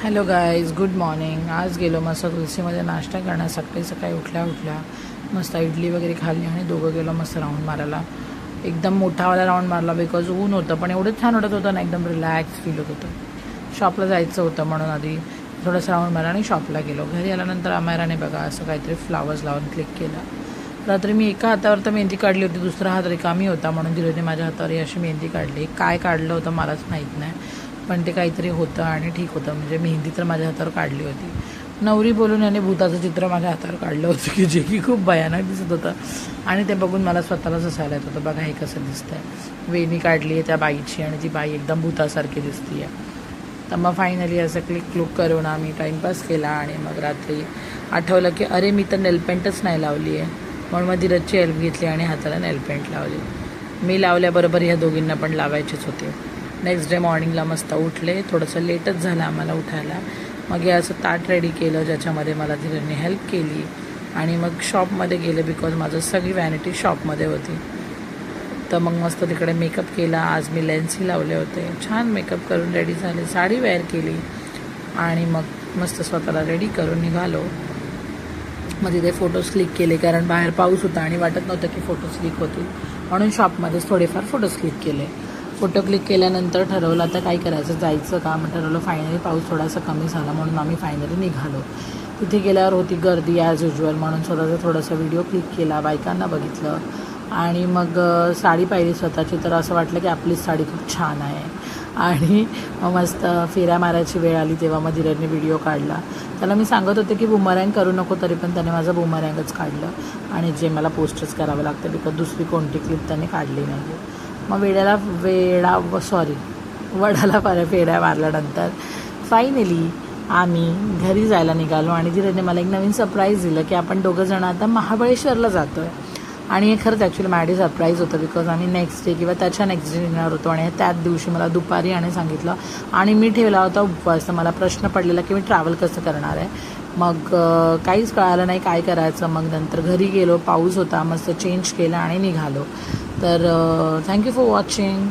Hello guys, good morning. आज गेलो मस्त तुलसीमध्ये नाश्ता करण्यासाठी. सकाळी उठल्या मस्त इडली वगैरे खाल्ली आणि दोघं गेलो मस्त राऊंड मारायला. एकदम मोठावाला राऊंड मारला बिकॉज ऊन होतं, पण एवढं छान वाटत होतं ना, एकदम रिलॅक्स फील होत होतं. शॉपला जायचं होतं म्हणून आधी थोडंसं राऊंड मारला आणि शॉपला गेलो. घरी आल्यानंतर अमायराने बघा असं काहीतरी फ्लावर्स लावून क्लिक केलं. रात्री मी एका हातावर तर मेहंदी काढली होती, दुसरा हात रिकामी होता म्हणून धीरेने माझ्या हातावर अशी मेहंदी काढली. काय काढलं होतं मलाच माहीत नाही, पण ते काहीतरी होतं आणि ठीक होतं. म्हणजे मेहंदी तर माझ्या हातावर काढली होती. नवरी बोलून याने भूताचं चित्र माझ्या हातावर काढलं होतं की जे की खूप भयानक दिसत होतं आणि ते बघून मला स्वतःलाच हसायला येत होतं. बघा हे कसं दिसतंय. वेणी काढली आहे त्या बाईची आणि ती बाई एकदम भूतासारखी दिसती आहे. तर मग फायनली असं क्लिक करून आम्ही टाईमपास केला आणि मग रात्री आठवलं की अरे मी तर नेलपेंटच नाही लावली आहे, म्हणून मग धीरजची हेल्प घेतली आणि हाताला नेलपेंट लावली. मी लावल्याबरोबर ह्या दोघींना पण लावायचेच होते. नेक्स्ट डे मॉर्निंगला मस्त उठले. थोडंसं लेटच झालं आम्हाला उठायला. मग हे असं ताट रेडी केलं ज्याच्यामध्ये मला धीरेने हेल्प केली आणि मग शॉपमध्ये गेले बिकॉज माझं सगळी व्हॅनिटी शॉपमध्ये होती. तर मग मस्त तिकडे मेकअप केला. आज मी लेन्सही लावले होते. छान मेकअप करून रेडी झाले, साडी वेअर केली आणि मग मस्त स्वतःला रेडी करून निघालो. मग तिथे फोटोज क्लिक केले कारण बाहेर पाऊस होता आणि वाटत नव्हतं की फोटोज क्लिक होतील, म्हणून शॉपमध्येच थोडेफार फोटोज क्लिक केले. फोटो क्लिक केल्यानंतर ठरवलं आता काय करायचं, जायचं का. मग ठरवलं फायनली पाऊस थोडासा कमी झाला म्हणून आम्ही फायनली निघालो. तिथे गेल्यावर होती गर्दी ॲज युजल, म्हणून स्वतःचा थोडासा व्हिडिओ क्लिक केला, बायकांना बघितलं आणि मग साडी पाहिली स्वतःची. तर असं वाटलं की आपलीच साडी खूप छान आहे आणि मग मस्त फेऱ्या मारायची वेळ आली तेव्हा मग धीरजने व्हिडिओ काढला. त्याला मी सांगत होते की बुमरँग करू नको, तरी पण त्याने माझं बुमरँगच काढलं आणि जे मला पोस्टच करावं लागतं बिकॉज दुसरी कोणती क्लिप त्याने काढली नाही. मग वडाला फेऱ्या मारल्यानंतर फायनली आम्ही घरी जायला निघालो आणि धीरजने मला एक नवीन सरप्राईज दिलं की आपण दोघंजणं आता महाबळेश्वरला जातो आहे. आणि हे खरंच ॲक्च्युली माझी सरप्राईज होतं बिकॉज आम्ही नेक्स्ट डे किंवा त्याच्या नेक्स्ट डे निघणार होतो आणि त्याच दिवशी मला दुपारी आणि सांगितलं आणि मी ठेवला होता उपवास. तर मला प्रश्न पडलेला की मी ट्रॅव्हल कसं करणार आहे. मग काहीच कळालं नाही काय करायचं. मग नंतर घरी गेलो, पाऊस होता, मस्त चेंज केला आणि निघालो. तर थँक्यू फॉर वॉचिंग.